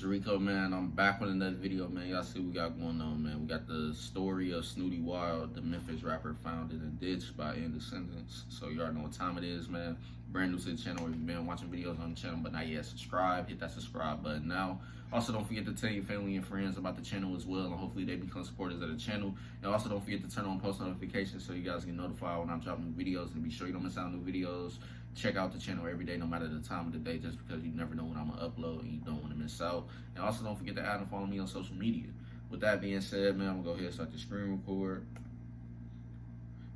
Mr. Rico, man. I'm back with another video, man. Y'all see what we got going on, man. We got the story of Snootie Wild, the Memphis rapper found in a ditch by end of sentence. So you already know what time it is, man. Brand new to the channel, or you've been watching videos on the channel but not yet subscribed, hit that subscribe button now. Also, don't forget to tell your family and friends about the channel as well, and hopefully they become supporters of the channel. And also, don't forget to turn on post notifications so you guys get notified when I'm dropping new videos, and be sure you don't miss out on new videos. Check out the channel every day, no matter the time of the day, just because you never know when I'm gonna upload and you don't want to miss out. And also, don't forget to add and follow me on social media. With that being said, man, I'm gonna go ahead and start the screen record.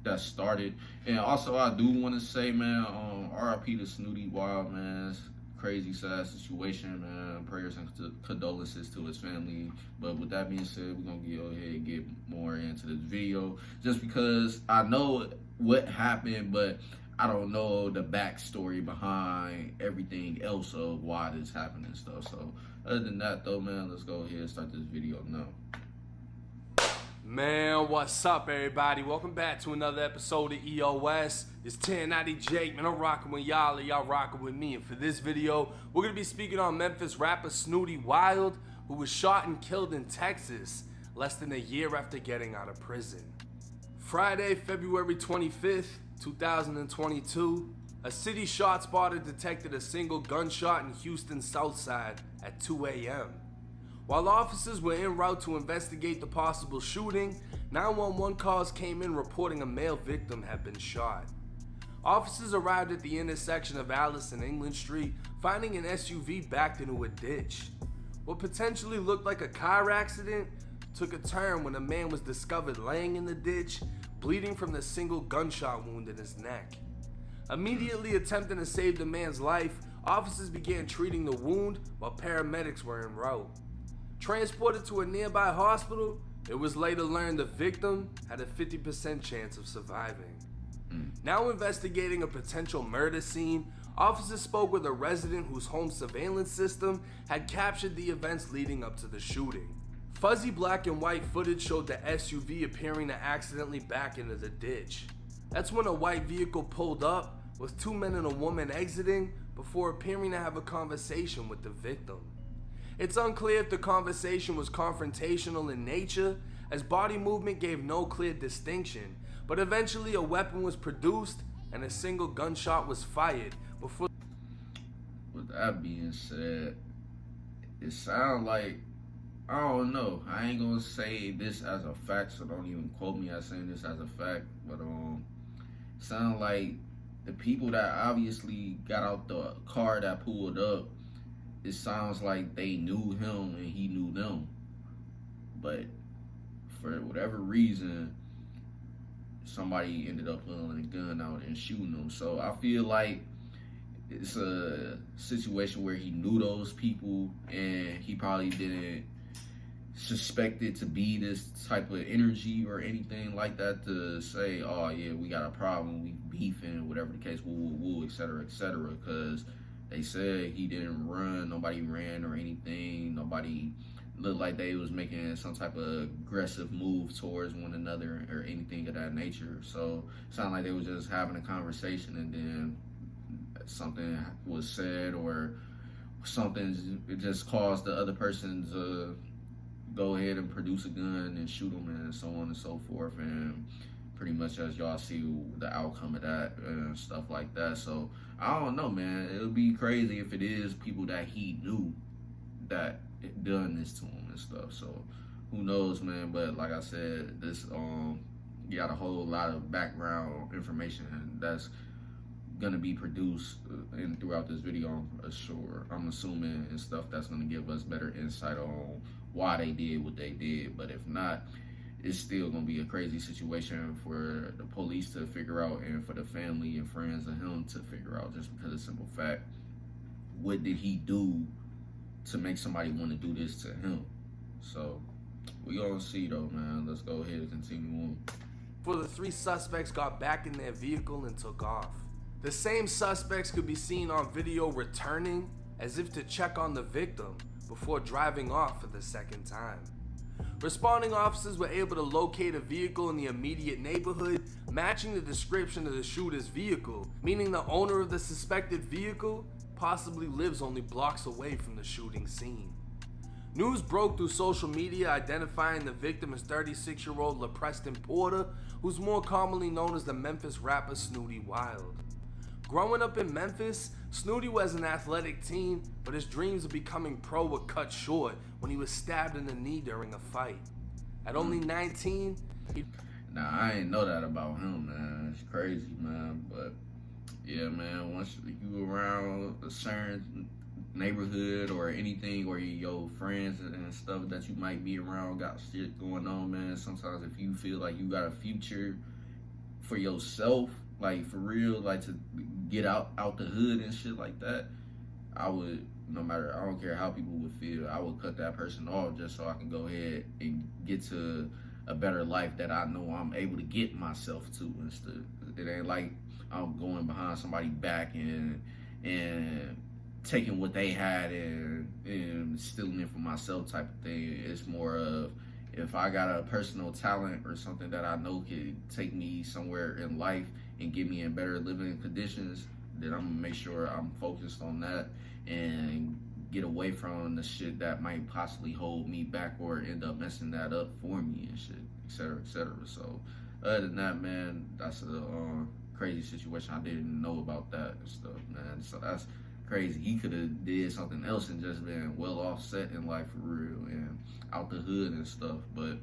That started. And also, I do want to say, man, RIP to Snootie Wild, man. It's a crazy, sad situation, man. Prayers and condolences to his family. But with that being said, we're gonna go ahead and get more into this video, just because I know what happened, but I don't know the backstory behind everything else of why this happened and stuff. So other than that, though, man, let's go ahead and start this video now. Man, what's up, everybody? Welcome back to another episode of EOS. It's 1090 Jake, man. I'm rocking with y'all, and y'all rocking with me. And for this video, we're gonna be speaking on Memphis rapper Snootie Wild, who was shot and killed in Texas less than a year after getting out of prison. Friday, February 25th, 2022, a city shot spotter detected a single gunshot in Houston's South Side at 2 a.m. While officers were en route to investigate the possible shooting, 911 calls came in reporting a male victim had been shot. Officers arrived at the intersection of Alice and England Street, finding an SUV backed into a ditch. What potentially looked like a car accident took a turn when a man was discovered laying in the ditch, bleeding from the single gunshot wound in his neck. Immediately attempting to save the man's life, officers began treating the wound while paramedics were en route. Transported to a nearby hospital, it was later learned the victim had a 50% chance of surviving. Now investigating a potential murder scene, officers spoke with a resident whose home surveillance system had captured the events leading up to the shooting. Fuzzy black and white footage showed the SUV appearing to accidentally back into the ditch. That's when a white vehicle pulled up, with two men and a woman exiting before appearing to have a conversation with the victim. It's unclear if the conversation was confrontational in nature, as body movement gave no clear distinction, but eventually a weapon was produced and a single gunshot was fired before. With that being said, it sounds like, I don't know, I ain't gonna say this as a fact, so don't even quote me as saying this as a fact, but sound like the people that obviously got out the car that pulled up, it sounds like they knew him and he knew them, but for whatever reason, somebody ended up pulling a gun out and shooting them. So I feel like it's a situation where he knew those people and he probably didn't suspect it to be this type of energy or anything like that to say, oh yeah, we got a problem, we beefing, whatever the case, woo, etc., etc., because they said he didn't run, nobody ran or anything, nobody looked like they was making some type of aggressive move towards one another or anything of that nature. So it sounded like they was just having a conversation and then something was said or something just caused the other person to go ahead and produce a gun and shoot them and so on and so forth. And pretty much as y'all see the outcome of that and stuff like that. So I don't know, man. It would be crazy if it is people that he knew that done this to him and stuff. So who knows, man. But like I said, this you got a whole lot of background information that's gonna be produced and throughout this video, I'm assuming, and stuff that's gonna give us better insight on why they did what they did. But if not, it's still gonna be a crazy situation for the police to figure out and for the family and friends of him to figure out, just because of the simple fact, what did he do to make somebody want to do this to him? So we gonna see though, man. Let's go ahead and continue on. Before the three suspects got back in their vehicle and took off. The same suspects could be seen on video returning as if to check on the victim before driving off for the second time. Responding officers were able to locate a vehicle in the immediate neighborhood matching the description of the shooter's vehicle, meaning the owner of the suspected vehicle possibly lives only blocks away from the shooting scene. News broke through social media identifying the victim as 36-year-old LaPreston Porter, who's more commonly known as the Memphis rapper Snootie Wild. Growing up in Memphis, Snootie was an athletic teen, but his dreams of becoming pro were cut short when he was stabbed in the knee during a fight. At only 19, Nah, I ain't know that about him, man. It's crazy, man. But yeah, man, once you around a certain neighborhood or anything, or your friends and stuff that you might be around got shit going on, man, sometimes if you feel like you got a future for yourself, like for real, like to get out the hood and shit like that, I would, no matter, I don't care how people would feel, I would cut that person off just so I can go ahead and get to a better life that I know I'm able to get myself to and stuff. It ain't like I'm going behind somebody's back and taking what they had and stealing it for myself type of thing. It's more of, if I got a personal talent or something that I know could take me somewhere in life and get me in better living conditions, then I'm gonna make sure I'm focused on that and get away from the shit that might possibly hold me back or end up messing that up for me and shit, et cetera, et cetera. So other than that, man, that's a crazy situation. I didn't know about that and stuff, man. So that's crazy. He could have did something else and just been well offset in life for real and out the hood and stuff. But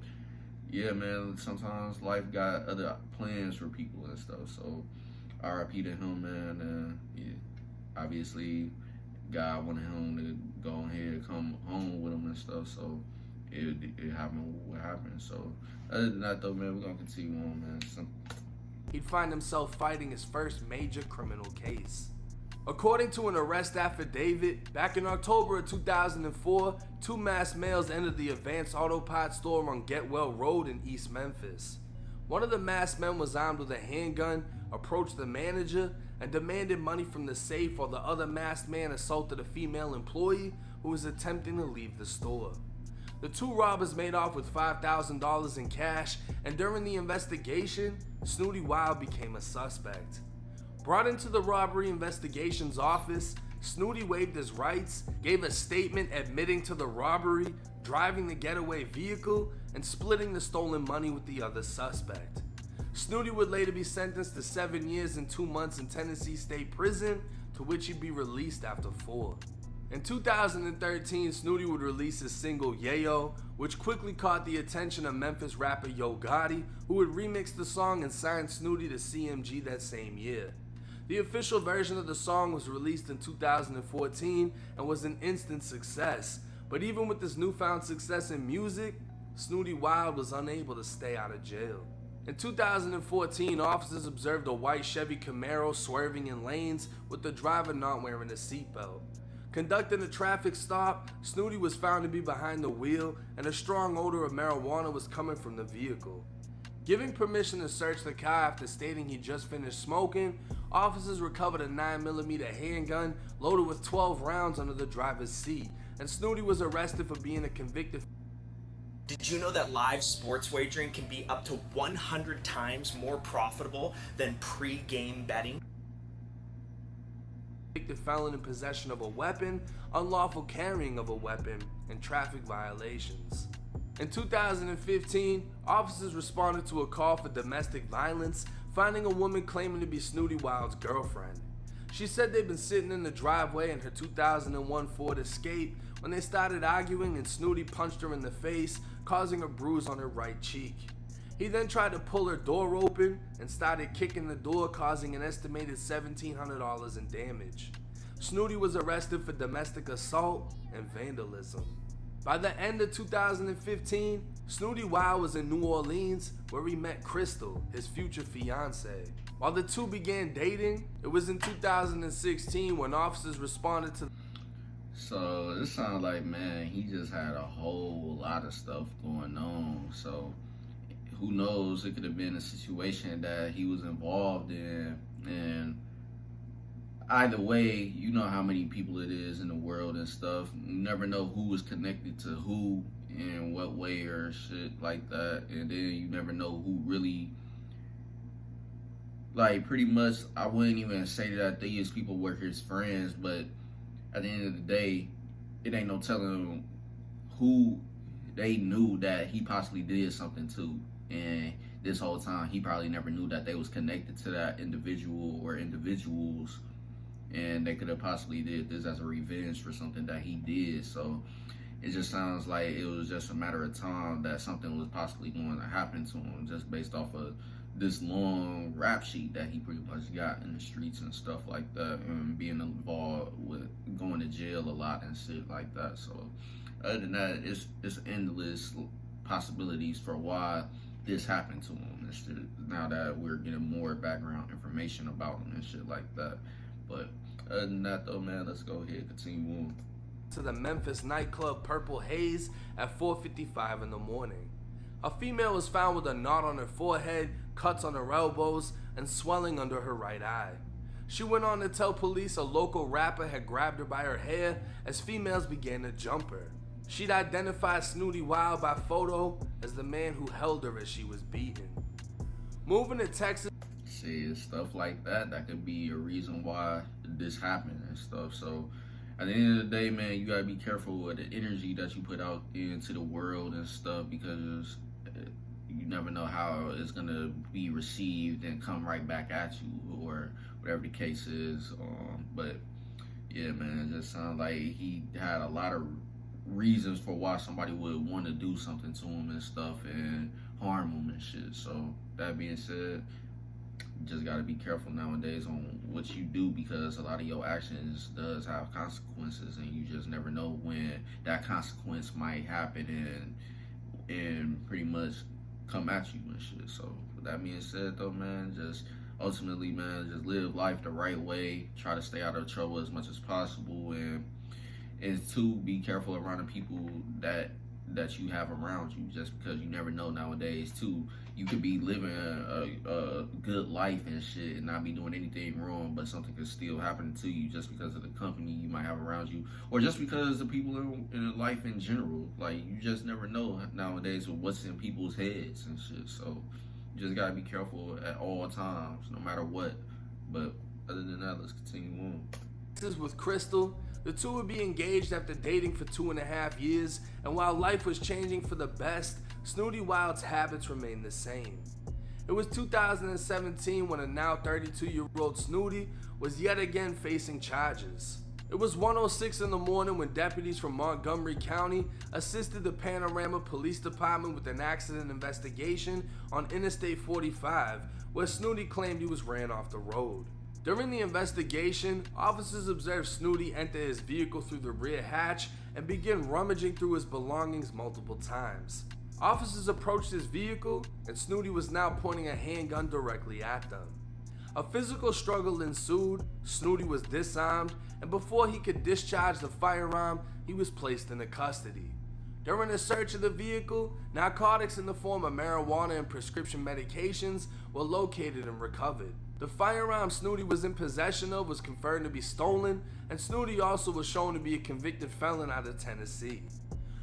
yeah, man, sometimes life got other plans for people and stuff. So RIP to him, man. And yeah, obviously God wanted him to go ahead and come home with him and stuff. So it happened what happened. So other than that though, man, we're gonna continue on, man. he'd find himself fighting his first major criminal case. According to an arrest affidavit, back in October of 2004, two masked males entered the Advanced Auto Parts store on Getwell Road in East Memphis. One of the masked men was armed with a handgun, approached the manager, and demanded money from the safe, while the other masked man assaulted a female employee who was attempting to leave the store. The two robbers made off with $5,000 in cash, and during the investigation, Snootie Wild became a suspect. Brought into the robbery investigations office, Snootie waived his rights, gave a statement admitting to the robbery, driving the getaway vehicle, and splitting the stolen money with the other suspect. Snootie would later be sentenced to 7 years and 2 months in Tennessee State Prison, to which he'd be released after 4. In 2013, Snootie would release his single Yayo, which quickly caught the attention of Memphis rapper Yo Gotti, who would remix the song and sign Snootie to CMG that same year. The official version of the song was released in 2014 and was an instant success, but even with this newfound success in music, Snootie Wild was unable to stay out of jail. In 2014, officers observed a white Chevy Camaro swerving in lanes with the driver not wearing a seatbelt. Conducting a traffic stop, Snootie was found to be behind the wheel, and a strong odor of marijuana was coming from the vehicle. Giving permission to search the car after stating he just finished smoking, officers recovered a 9mm handgun loaded with 12 rounds under the driver's seat, and Snootie was arrested for being a convicted. Did you know that live sports wagering can be up to 100 times more profitable than pre-game betting? Convicted felon in possession of a weapon, unlawful carrying of a weapon, and traffic violations. In 2015, officers responded to a call for domestic violence, finding a woman claiming to be Snootie Wild's girlfriend. She said they'd been sitting in the driveway in her 2001 Ford Escape when they started arguing, and Snootie punched her in the face, causing a bruise on her right cheek. He then tried to pull her door open and started kicking the door, causing an estimated $1,700 in damage. Snootie was arrested for domestic assault and vandalism. By the end of 2015, Snootie Wild was in New Orleans, where he met Crystal, his future fiancée. While the two began dating, it was in 2016 when officers responded to. So it sounds like, man, he just had a whole lot of stuff going on. So who knows, it could have been a situation that he was involved in, and either way, you know how many people it is in the world and stuff. You never know who is connected to who in what way or shit like that. And then you never know who really, like, pretty much, I wouldn't even say that these people were his friends, but at the end of the day, it ain't no telling who they knew that he possibly did something to, and this whole time he probably never knew that they was connected to that individual or individuals, and they could have possibly did this as a revenge for something that he did. So it just sounds like it was just a matter of time that something was possibly going to happen to him, just based off of this long rap sheet that he pretty much got in the streets and stuff like that, and being involved with going to jail a lot and shit like that. So other than that, it's endless possibilities for why this happened to him and shit, now that we're getting more background information about him and shit like that. But other than that though, man, let's go ahead and continue on to the Memphis nightclub Purple Haze at 4:55 in the morning. A female was found with a knot on her forehead, cuts on her elbows, and swelling under her right eye. She went on to tell police a local rapper had grabbed her by her hair as females began to jump her. She'd identified Snootie Wild by photo as the man who held her as she was beaten. Moving to Texas. See, stuff like that could be a reason why this happened and stuff. So at the end of the day, man, you gotta be careful with the energy that you put out into the world and stuff, because you never know how it's gonna be received and come right back at you, or whatever the case is. But yeah, man, it just sounds like he had a lot of reasons for why somebody would want to do something to him and stuff and harm him and shit. So that being said, you just got to be careful nowadays on what you do, because a lot of your actions does have consequences, and you just never know when that consequence might happen and pretty much come at you and shit. So with that being said though, man, just ultimately, man, just live life the right way, try to stay out of trouble as much as possible, and to be careful around the people that you have around you, just because you never know nowadays too. You could be living a good life and shit and not be doing anything wrong, but something could still happen to you just because of the company you might have around you, or just because the people in life in general. Like, you just never know nowadays with what's in people's heads and shit. So you just gotta be careful at all times, no matter what. But other than that, let's continue on. This is with Crystal. The two would be engaged after dating for 2.5 years, and while life was changing for the best, Snootie Wild's habits remained the same. It was 2017 when a now 32-year-old Snootie was yet again facing charges. It was 1:06 in the morning when deputies from Montgomery County assisted the Panorama Police Department with an accident investigation on Interstate 45, where Snootie claimed he was ran off the road. During the investigation, officers observed Snootie enter his vehicle through the rear hatch and begin rummaging through his belongings multiple times. Officers approached his vehicle, and Snootie was now pointing a handgun directly at them. A physical struggle ensued, Snootie was disarmed, and before he could discharge the firearm, he was placed into custody. During a search of the vehicle, narcotics in the form of marijuana and prescription medications were located and recovered. The firearm Snootie was in possession of was confirmed to be stolen, and Snootie also was shown to be a convicted felon out of Tennessee.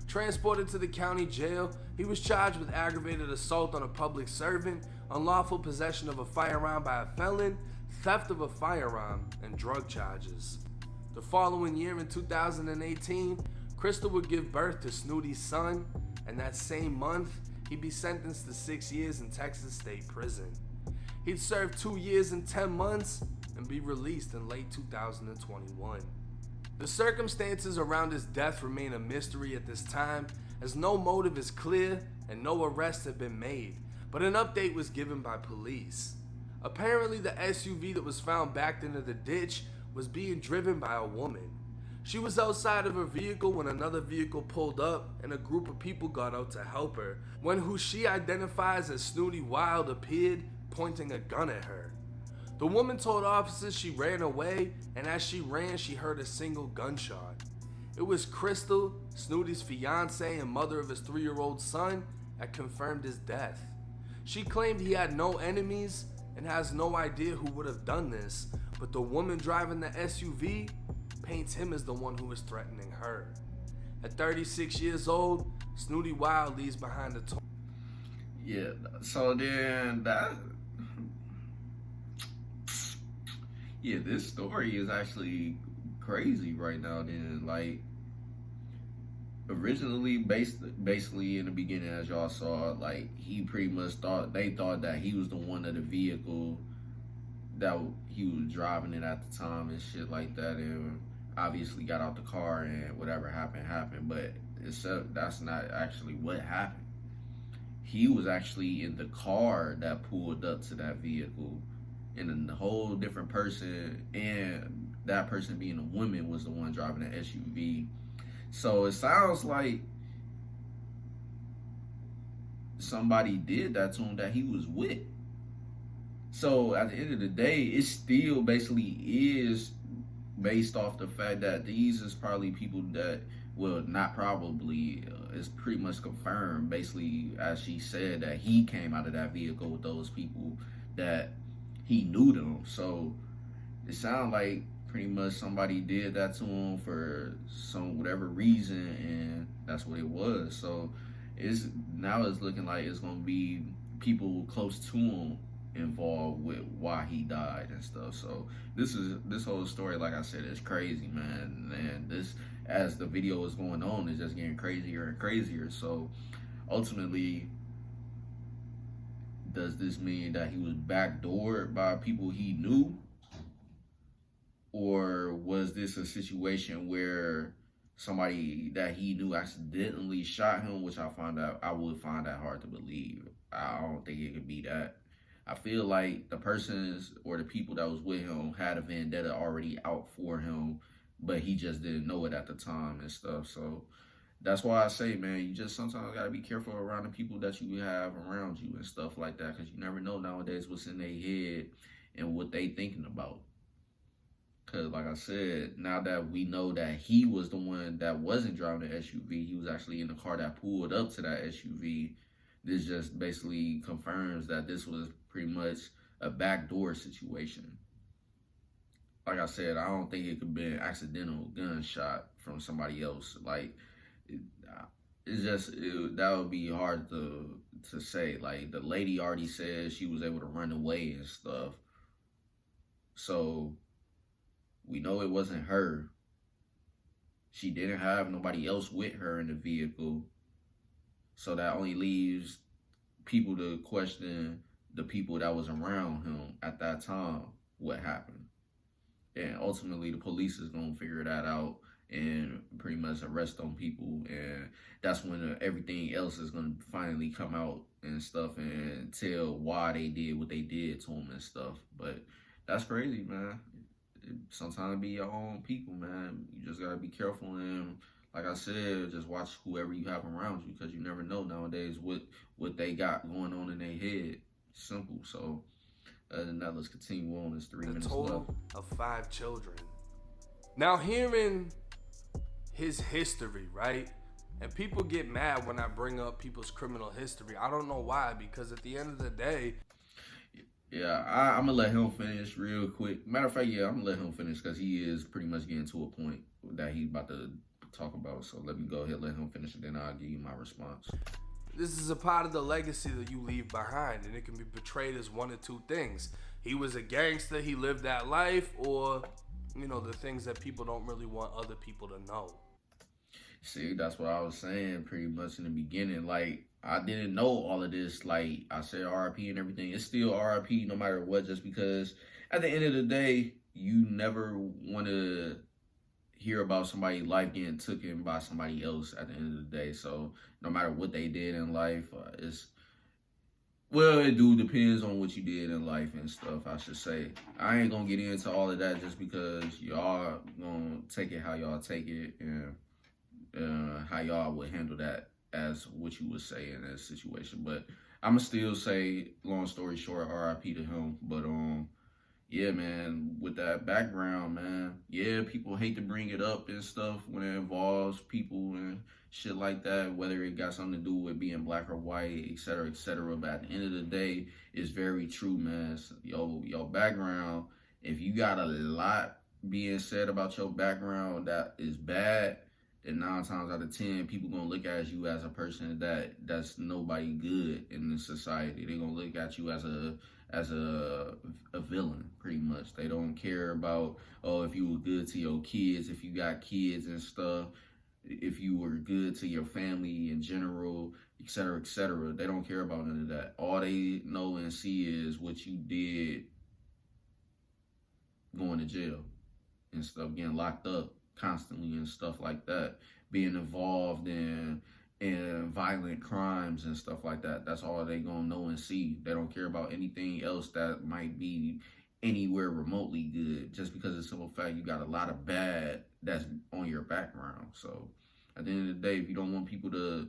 Transported to the county jail, he was charged with aggravated assault on a public servant, unlawful possession of a firearm by a felon, theft of a firearm, and drug charges. The following year, in 2018, Crystal would give birth to Snootie's son, and that same month, he'd be sentenced to 6 years in Texas State Prison. He'd serve 2 years and 10 months and be released in late 2021. The circumstances around his death remain a mystery at this time, as no motive is clear and no arrests have been made, but an update was given by police. Apparently, the SUV that was found backed into the ditch was being driven by a woman. She was outside of her vehicle when another vehicle pulled up and a group of people got out to help her, when who she identifies as Snootie Wild appeared, pointing a gun at her. The woman told officers she ran away, and as she ran, she heard a single gunshot. It was Crystal, Snootie's fiance and mother of his 3-year-old son, that confirmed his death. She claimed he had no enemies and has no idea who would have done this, but the woman driving the SUV paints him as the one who was threatening her. At 36 years old, Snootie Wild leaves behind a Yeah, so then this story is actually crazy right now then. Like, originally, basically in the beginning, as y'all saw, like he pretty much they thought that he was the one of the vehicle that he was driving it at the time and shit like that, and obviously got out the car and whatever happened. But that's not actually what happened. He was actually in the car that pulled up to that vehicle, and a whole different person, and that person being a woman was the one driving the SUV. So it sounds like somebody did that to him that he was with. So at the end of the day, it still basically is based off the fact that these is probably people that, well, not probably, it's pretty much confirmed, basically, as she said, that he came out of that vehicle with those people, that he knew them. So it sounds like pretty much somebody did that to him for some whatever reason, and that's what it was. So it's looking like it's gonna be people close to him involved with why he died and stuff. So this whole story, like I said, is crazy, man. And this, as the video is going on, is just getting crazier and crazier. So ultimately, does this mean that he was backdoored by people he knew? Or was this a situation where somebody that he knew accidentally shot him, which I would find that hard to believe. I don't think it could be that. I feel like the persons or the people that was with him had a vendetta already out for him, but he just didn't know it at the time and stuff. So that's why I say, man, you just sometimes gotta be careful around the people that you have around you and stuff like that, because you never know nowadays what's in their head and what they thinking about. Because like I said, now that we know that he was the one that wasn't driving the SUV, he was actually in the car that pulled up to that SUV, this just basically confirms that this was pretty much a backdoor situation. Like I said, I don't think it could be an accidental gunshot from somebody else. Like, that would be hard to say. Like, the lady already said she was able to run away and stuff. So we know it wasn't her. She didn't have nobody else with her in the vehicle. So that only leaves people to question the people that was around him at that time, what happened. And ultimately the police is going to figure that out and pretty much arrest them people. And that's when everything else is going to finally come out and stuff and tell why they did what they did to him and stuff. But that's crazy, man. Sometimes be your own people, man. You just got to be careful, and like I said, just watch whoever you have around you, because you never know nowadays what they got going on in their head. Simple. So other than that, let's continue on. It's 3 minutes left. A total of 5 children. Now, hearing his history, right? And people get mad when I bring up people's criminal history. I don't know why, because at the end of the day, yeah, I'm going to let him finish real quick. Matter of fact, yeah, I'm going to let him finish because he is pretty much getting to a point that he's about to talk about. So let me go ahead, let him finish, and then I'll give you my response. This is a part of the legacy that you leave behind, and it can be portrayed as one of two things. He was a gangster, he lived that life, or, you know, the things that people don't really want other people to know. See, that's what I was saying pretty much in the beginning. Like, I didn't know all of this. Like, I said RIP and everything. It's still RIP no matter what, just because at the end of the day, you never want to hear about somebody's life getting taken by somebody else at the end of the day. So no matter what they did in life, it depends on what you did in life and stuff, I should say. I ain't gonna get into all of that just because y'all gonna take it how y'all take it, and how y'all would handle that as what you would say in that situation. But I'ma still say, long story short, RIP to him. But yeah, man, with that background, man, yeah, people hate to bring it up and stuff when it involves people and shit like that, whether it got something to do with being black or white, et cetera, et cetera. But at the end of the day, it's very true, man. Your background, if you got a lot being said about your background that is bad, then 9 times out of 10, people gonna look at you as a person that's nobody good in this society. They gonna look at you as a villain, pretty much. They don't care about, oh, if you were good to your kids, if you got kids and stuff. if you were good to your family in general, et cetera, et cetera. They don't care about none of that. All they know and see is what you did going to jail and stuff, getting locked up constantly and stuff like that, being involved in violent crimes and stuff like that. That's all they gonna know and see. They don't care about anything else that might be anywhere remotely good, just because of the simple fact you got a lot of bad that's on your background. So at the end of the day, if you don't want people to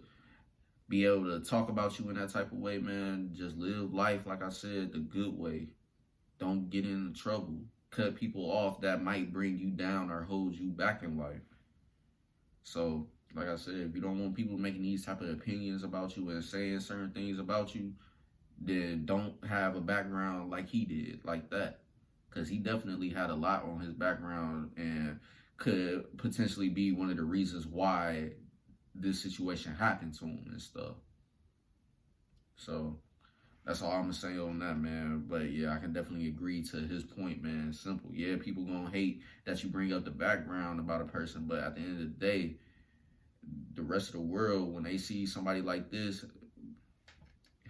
be able to talk about you in that type of way, man, just live life, like I said, the good way. Don't get into trouble. Cut people off that might bring you down or hold you back in life. So, like I said, if you don't want people making these type of opinions about you and saying certain things about you, then don't have a background like he did, like that. Because he definitely had a lot on his background and could potentially be one of the reasons why this situation happened to him and stuff. So that's all I'm gonna say on that, man. But yeah, I can definitely agree to his point, man. Simple. Yeah, people gonna hate that you bring up the background about a person, but at the end of the day, the rest of the world, when they see somebody like this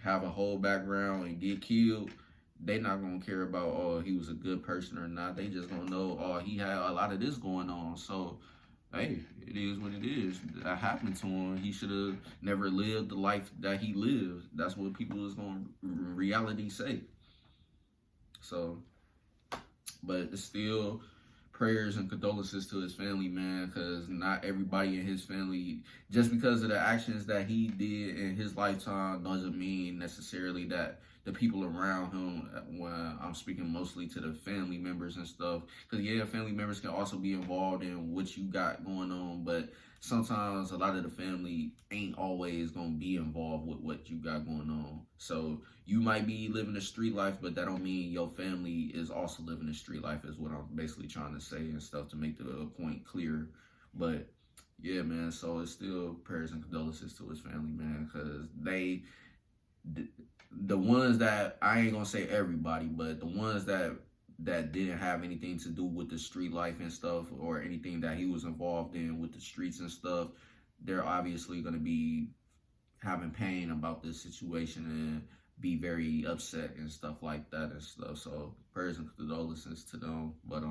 have a whole background and get killed, they not gonna care about, oh, he was a good person or not. They just gonna know, oh, he had a lot of this going on. So hey, it is what it is. That happened to him. He should have never lived the life that he lived. That's what people is going to reality say. So, but it's still prayers and condolences to his family, man, because not everybody in his family, just because of the actions that he did in his lifetime, doesn't mean necessarily that the people around him, when I'm speaking mostly to the family members and stuff, because yeah, family members can also be involved in what you got going on, but sometimes a lot of the family ain't always going to be involved with what you got going on. So you might be living a street life, but that don't mean your family is also living a street life, is what I'm basically trying to say and stuff, to make the point clear. But yeah, man, so it's still prayers and condolences to his family, man, because the ones that, I ain't gonna say everybody, but the ones that didn't have anything to do with the street life and stuff, or anything that he was involved in with the streets and stuff, they're obviously gonna be having pain about this situation and be very upset and stuff like that and stuff. So prayers and condolences to them. But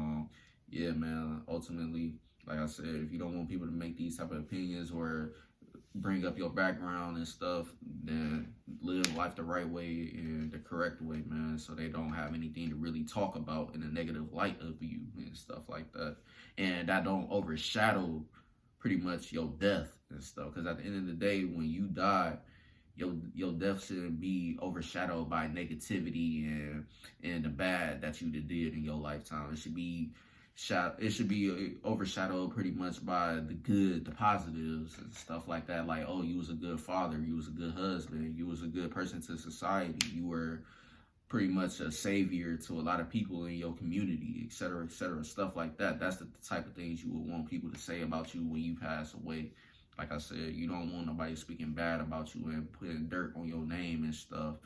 yeah, man, ultimately, like I said, if you don't want people to make these type of opinions or bring up your background and stuff, then live life the right way and the correct way, man, so they don't have anything to really talk about in a negative light of you and stuff like that. And that don't overshadow pretty much your death and stuff, because at the end of the day, when you die, your death shouldn't be overshadowed by negativity and the bad that you did in your lifetime. It should be overshadowed pretty much by the good, the positives and stuff like that. Like, oh, you was a good father, you was a good husband, you was a good person to society, you were pretty much a savior to a lot of people in your community, et cetera, stuff like that. That's the type of things you would want people to say about you when you pass away. Like I said, you don't want nobody speaking bad about you and putting dirt on your name and stuff,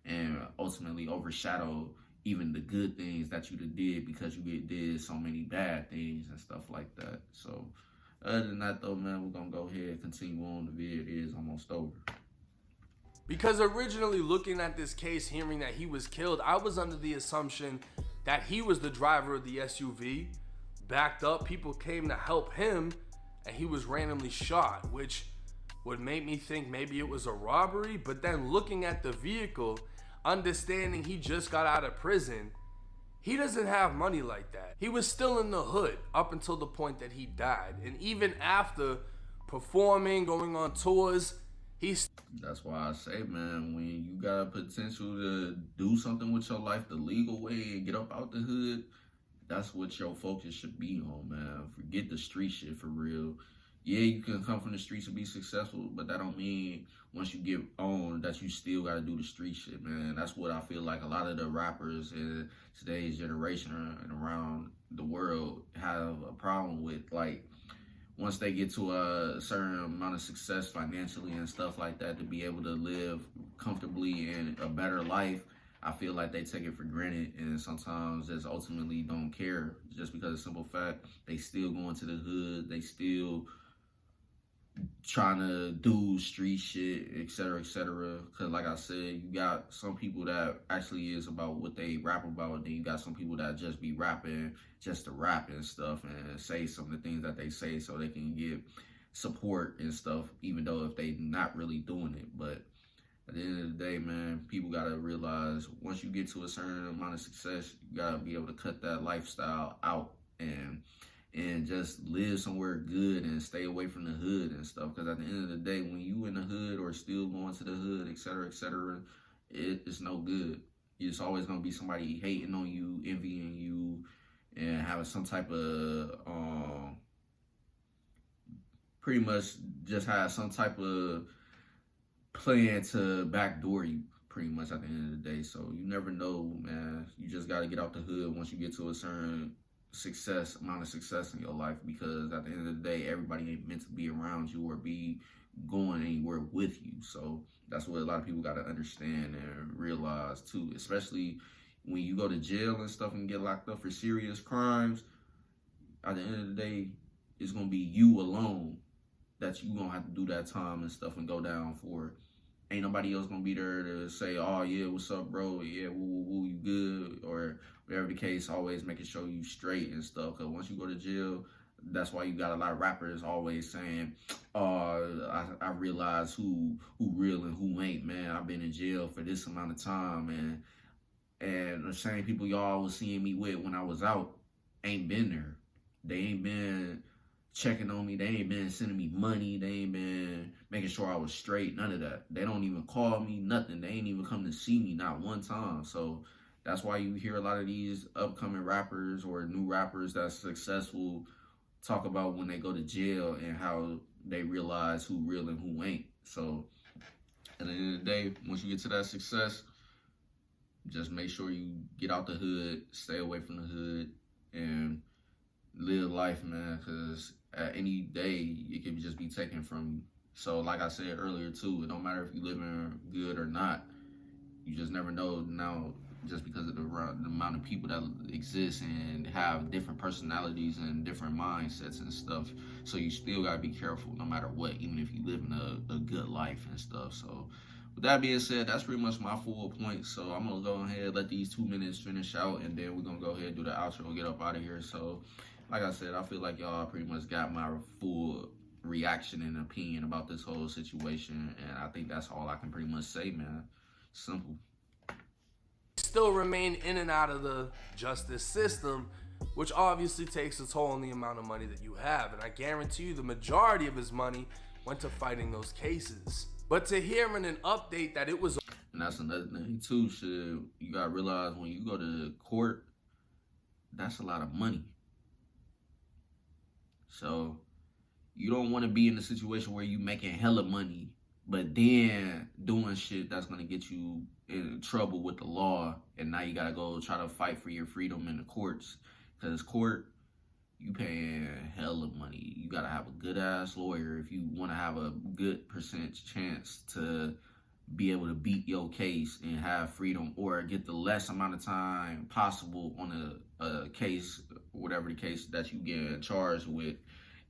and ultimately overshadow even the good things that you did, because you did so many bad things and stuff like that. So other than that though, man, we're gonna go ahead and continue on. The video is almost over. Because originally, looking at this case, hearing that he was killed, I was under the assumption that he was the driver of the SUV, backed up, people came to help him, and he was randomly shot, which would make me think maybe it was a robbery. But then looking at the vehicle, understanding he just got out of prison, he doesn't have money like that. He was still in the hood up until the point that he died. And even after performing, going on tours, that's why I say, man, when you got a potential to do something with your life the legal way and get up out the hood, that's what your focus should be on, man. Forget the street shit for real. Yeah, you can come from the streets and be successful, but that don't mean once you get on that you still got to do the street shit, man. That's what I feel like a lot of the rappers in today's generation and around the world have a problem with. Like, once they get to a certain amount of success financially and stuff like that, to be able to live comfortably and a better life, I feel like they take it for granted, and sometimes just ultimately don't care, just because of the simple fact they still going to the hood, they still trying to do street shit, etc., etc. Because like I said, you got some people that actually is about what they rap about, and then you got some people that just be rapping just to rap and stuff and say some of the things that they say so they can get support and stuff, even though if they not really doing it. But at the end of the day, man, people gotta realize once you get to a certain amount of success, you gotta be able to cut that lifestyle out and just live somewhere good and stay away from the hood and stuff. Because at the end of the day, when you in the hood or still going to the hood, etc., it's no good. It's always gonna be somebody hating on you, envying you, and having some type of pretty much just have some type of plan to backdoor you, pretty much at the end of the day. So you never know, man. You just gotta get out the hood once you get to a certain amount of success in your life, because at the end of the day, everybody ain't meant to be around you or be going anywhere with you. So that's what a lot of people got to understand and realize too, especially when you go to jail and stuff and get locked up for serious crimes. At the end of the day, it's gonna be you alone that you gonna have to do that time and stuff and go down for. Ain't nobody else gonna be there to say, oh yeah, what's up, bro? Yeah, woo, you good? Or whatever the case, always making sure you straight and stuff. Because once you go to jail, that's why you got a lot of rappers always saying, I realize who real and who ain't, man. I've been in jail for this amount of time, and the same people y'all was seeing me with when I was out ain't been there. They ain't been checking on me. They ain't been sending me money. They ain't been making sure I was straight. None of that. They don't even call me, nothing. They ain't even come to see me, not one time. So that's why you hear a lot of these upcoming rappers or new rappers that's successful talk about when they go to jail and how they realize who real and who ain't. So at the end of the day, once you get to that success, just make sure you get out the hood, stay away from the hood, and live life, man, because at any day, it can just be taken from you. So like I said earlier too, it don't matter if you living good or not. You just never know now, just because of the amount of people that exist and have different personalities and different mindsets and stuff. So you still gotta be careful no matter what, even if you live in a good life and stuff. So with that being said, that's pretty much my full point. So I'm gonna go ahead, let these 2 minutes finish out, and then we're gonna go ahead and do the outro and get up out of here. So like I said, I feel like y'all pretty much got my full reaction and opinion about this whole situation, and I think that's all I can pretty much say, man. Simple. Still remain in and out of the justice system, which obviously takes a toll on the amount of money that you have. And I guarantee you the majority of his money went to fighting those cases. But to hearing an update that it was... And that's another thing too, shit. You gotta realize when you go to court, that's a lot of money. So you don't want to be in a situation where you making hella money, but then doing shit that's going to get you in trouble with the law, and now you got to go try to fight for your freedom in the courts. Because court, you paying hella money. You got to have a good-ass lawyer if you want to have a good percentage chance to be able to beat your case and have freedom, or get the less amount of time possible on a case, whatever the case that you get charged with,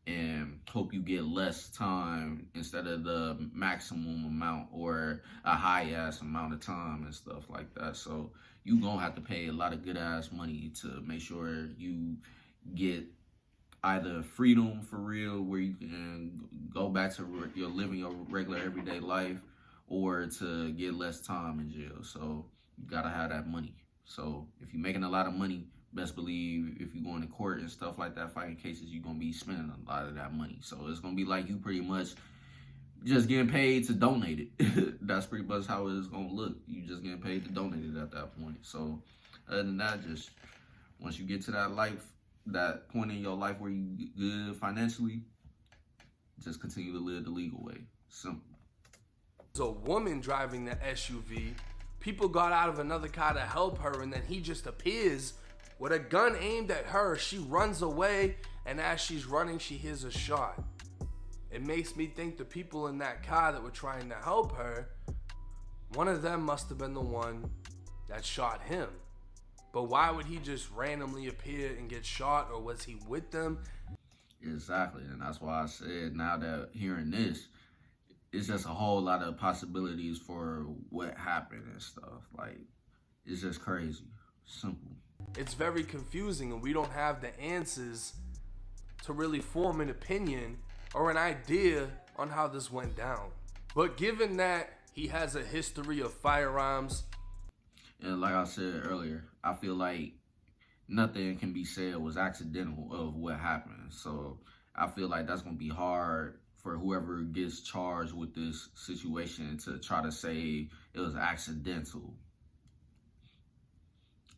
and hope you get less time instead of the maximum amount or a high ass amount of time and stuff like that. So you gonna have to pay a lot of good ass money to make sure you get either freedom for real, where you can go back to your living your regular everyday life, or to get less time in jail. So you gotta have that money. So if you're making a lot of money, best believe if you're going to court and stuff like that, fighting cases, you're gonna be spending a lot of that money. So it's gonna be like you pretty much just getting paid to donate it. That's pretty much how it's gonna look. You just getting paid to donate it at that point. So other than that, just once you get to that point in your life where you good financially, just continue to live the legal way. Simple. A woman driving the SUV. People got out of another car to help her, and then he just appears with a gun aimed at her. She runs away, and as she's running, she hears a shot. It makes me think the people in that car that were trying to help her, one of them must have been the one that shot him. But why would he just randomly appear and get shot, or was he with them? Exactly, and that's why I said now that hearing this, it's just a whole lot of possibilities for what happened and stuff. Like, it's just crazy. Simple. It's very confusing, and we don't have the answers to really form an opinion or an idea on how this went down. But given that he has a history of firearms, And like I said earlier, I feel like nothing can be said was accidental of what happened. So I feel like that's gonna be hard for whoever gets charged with this situation to try to say it was accidental.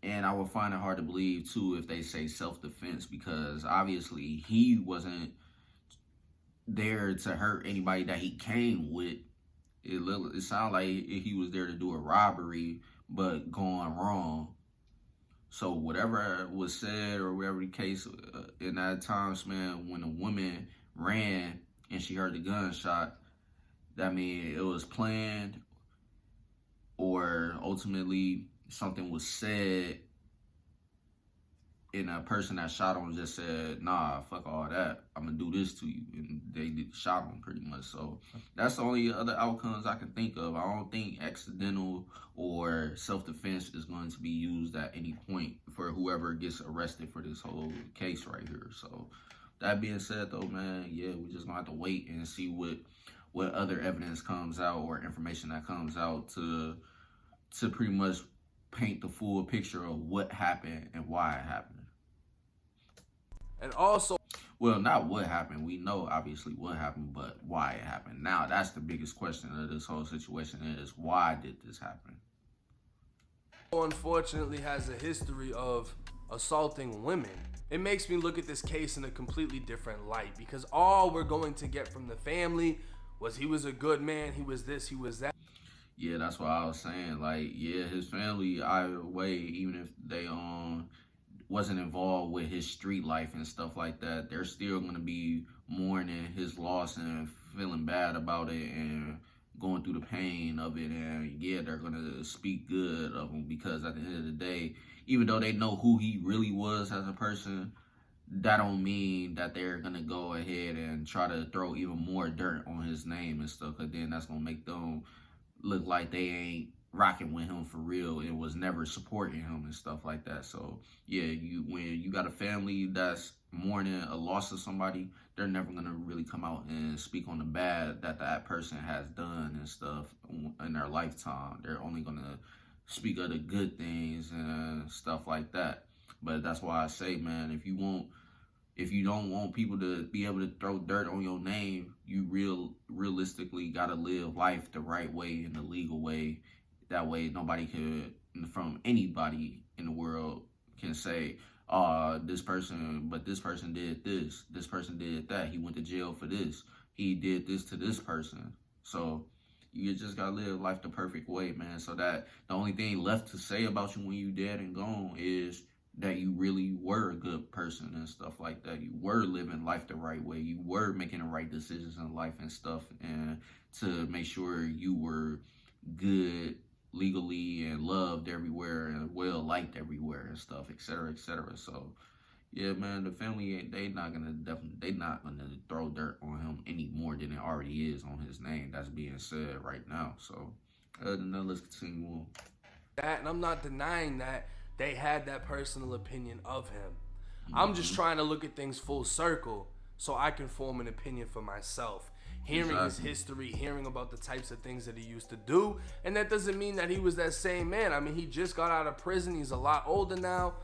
And I would find it hard to believe too if they say self-defense, because obviously he wasn't there to hurt anybody that he came with. It sounded like he was there to do a robbery, but going wrong. So whatever was said or whatever the case in that time span when a woman ran and she heard the gunshot, that means it was planned, or ultimately something was said and a person that shot him just said, nah, fuck all that, I'm gonna do this to you, and they shot him pretty much. So that's the only other outcomes I can think of. I don't think accidental or self-defense is going to be used at any point for whoever gets arrested for this whole case right here. So that being said though, man, yeah, we just gonna have to wait and see what other evidence comes out or information that comes out to pretty much paint the full picture of what happened and why it happened. and also, Well, not what happened. We know obviously what happened, but why it happened. Now that's the biggest question of this whole situation is, why did this happen? unfortunately, has a history of assaulting women. It makes me look at this case in a completely different light, because all we're going to get from the family was he was a good man, he was this, he was that. Yeah, that's what I was saying. Like, yeah, his family either way, even if they wasn't involved with his street life and stuff like that, they're still gonna be mourning his loss and feeling bad about it and going through the pain of it. And yeah, they're gonna speak good of him, because at the end of the day, even though they know who he really was as a person, that don't mean that they're gonna go ahead and try to throw even more dirt on his name and stuff, because then that's gonna make them look like they ain't rocking with him for real and was never supporting him and stuff like that. So yeah, when you got a family that's mourning a loss of somebody, they're never gonna really come out and speak on the bad that person has done and stuff in their lifetime. They're only gonna speak of the good things and stuff like that. But that's why I say, man, if you don't want people to be able to throw dirt on your name, you realistically gotta live life the right way and the legal way. That way nobody could, from anybody in the world, can say, this person did this person did that, he went to jail for this, he did this to this person. So you just gotta live life the perfect way, man, so that the only thing left to say about you when you dead and gone is that you really were a good person and stuff like that. You were living life the right way. You were making the right decisions in life and stuff, and to make sure you were good legally and loved everywhere and well liked everywhere and stuff, etc., etc. So yeah, man, the family, they not gonna throw dirt on him any more than it already is on his name that's being said right now. So other than that, let's continue on. And I'm not denying that they had that personal opinion of him. I'm just trying to look at things full circle so I can form an opinion for myself. Hearing his history, hearing about the types of things that he used to do, and that doesn't mean that he was that same man. I mean, he just got out of prison. He's a lot older now.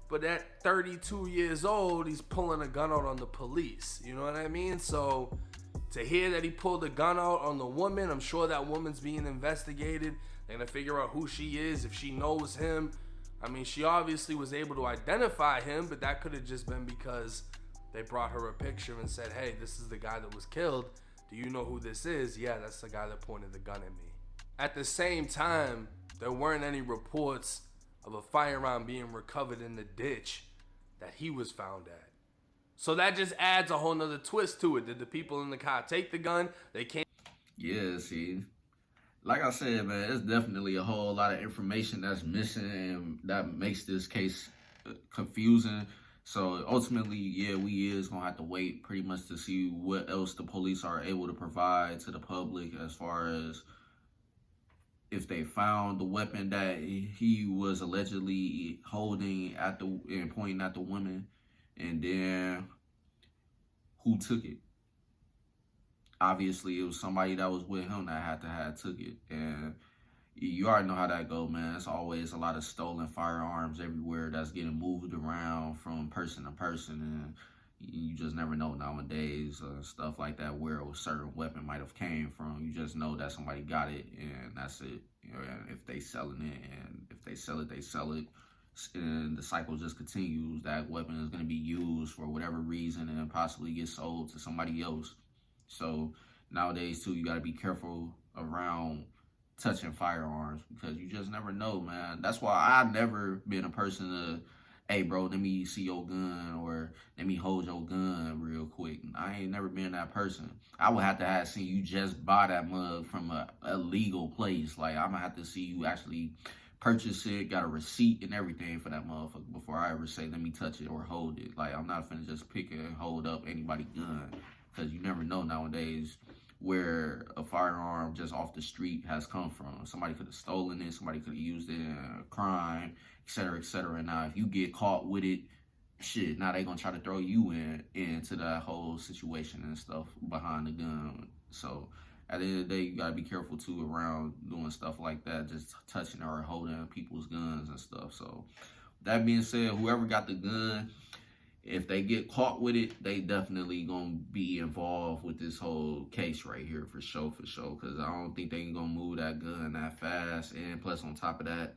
But at 32 years old, he's pulling a gun out on the police. You know what I mean? So to hear that he pulled a gun out on the woman, I'm sure that woman's being investigated. They're going to figure out who she is, if she knows him. I mean, she obviously was able to identify him, but that could have just been because they brought her a picture and said, hey, this is the guy that was killed. Do you know who this is? Yeah, that's the guy that pointed the gun at me. At the same time, there weren't any reports of a firearm being recovered in the ditch that he was found at. So that just adds a whole nother twist to it. Did the people in the car take the gun? They can't. Yeah, see, like I said, man, it's definitely a whole lot of information that's missing, and that makes this case confusing So ultimately, yeah, we is gonna have to wait pretty much to see what else the police are able to provide to the public as far as if they found the weapon that he was allegedly holding at the and pointing at the women, and then who took it. Obviously, it was somebody that was with him that had to have took it, and you already know how that go, man. It's always a lot of stolen firearms everywhere that's getting moved around from person to person, and you just never know nowadays, stuff like that, where a certain weapon might have came from. You just know that somebody got it, and that's it. You know, and if they selling it, and if they sell it, they sell it, and the cycle just continues. That weapon is going to be used for whatever reason and possibly get sold to somebody else. So nowadays, too, you got to be careful around touching firearms because you just never know, man. That's why I've never been a person to, hey, bro, let me see your gun or let me hold your gun real quick. I ain't never been that person. I would have to have seen you just buy that mug from a legal place. Like, I'm going to have to see you actually purchase it, got a receipt and everything for that motherfucker before I ever say, let me touch it or hold it. Like, I'm not finna just pick and hold up anybody's gun because you never know nowadays where a firearm just off the street has come from. Somebody could have stolen it, somebody could have used it in a crime, etc., etc. And now if you get caught with it, shit, now they gonna try to throw you into that whole situation and stuff behind the gun. So at the end of the day, you gotta be careful too around doing stuff like that, just touching or holding people's guns and stuff. So that being said, whoever got the gun, if they get caught with it, they definitely gonna be involved with this whole case right here for sure, because I don't think they gonna move that gun that fast. And plus, on top of that,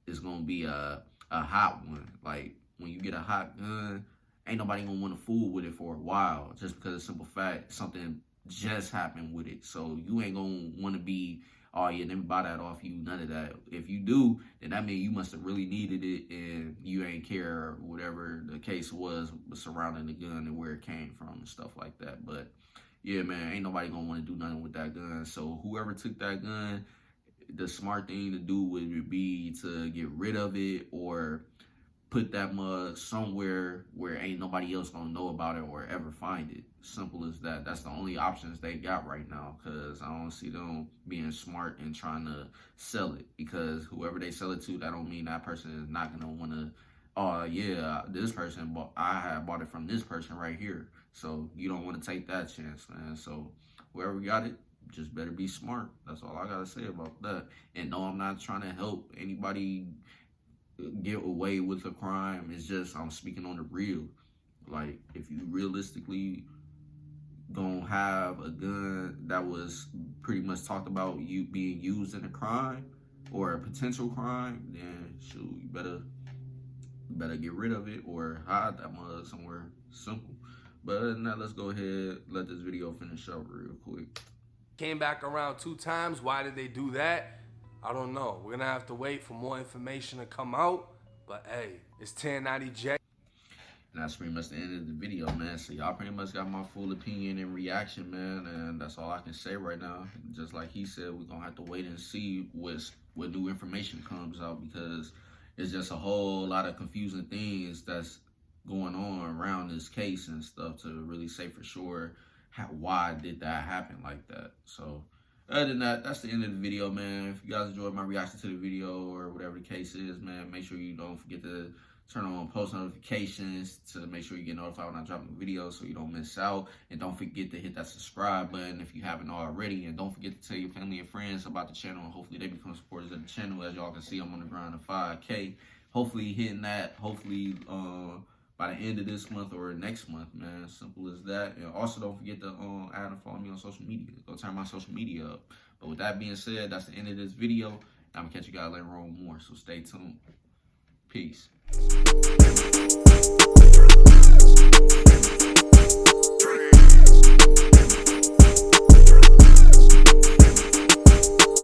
it's gonna be a hot one. Like, when you get a hot gun, ain't nobody gonna want to fool with it for a while, just because of the simple fact something just happened with it. So you ain't gonna want to be, oh yeah, let me buy that off you, none of that. If you do, then that means you must have really needed it and you ain't care whatever the case was surrounding the gun and where it came from and stuff like that. But yeah, man, ain't nobody gonna want to do nothing with that gun. So whoever took that gun, the smart thing to do would be to get rid of it or put that mug somewhere where ain't nobody else gonna know about it or ever find it. Simple as that. That's the only options they got right now, because I don't see them being smart and trying to sell it, because whoever they sell it to, that don't mean that person is not gonna want to, oh yeah, this person I have bought it from this person right here. So you don't want to take that chance, man. So whoever got it, just better be smart. That's all I gotta say about that. And no, I'm not trying to help anybody get away with a crime. It's just, I'm speaking on the real. Like, if you realistically gonna have a gun that was pretty much talked about you being used in a crime or a potential crime, then shoot, you better get rid of it or hide that mug somewhere. Simple. But other than that, let's go ahead, let this video finish up real quick. Came back around 2 times. Why did they do that? I don't know. We're gonna have to wait for more information to come out. But hey, it's 1090J. And that's pretty much the end of the video, man. So y'all pretty much got my full opinion and reaction, man. And that's all I can say right now. Just like he said, we're gonna have to wait and see what new information comes out, because it's just a whole lot of confusing things that's going on around this case and stuff to really say for sure why did that happen like that. So other than that, that's the end of the video, man. If you guys enjoyed my reaction to the video or whatever the case is, man, make sure you don't forget to turn on post notifications to make sure you get notified when I drop new videos so you don't miss out. And don't forget to hit that subscribe button if you haven't already. And don't forget to tell your family and friends about the channel, and hopefully they become supporters of the channel. As y'all can see, I'm on the grind of 5K. Hopefully hitting that, hopefully by the end of this month or next month, man. Simple as that. And also don't forget to add and follow me on social media. Go turn my social media up. But with that being said, that's the end of this video. I'm gonna catch you guys later on more, so stay tuned. Peace.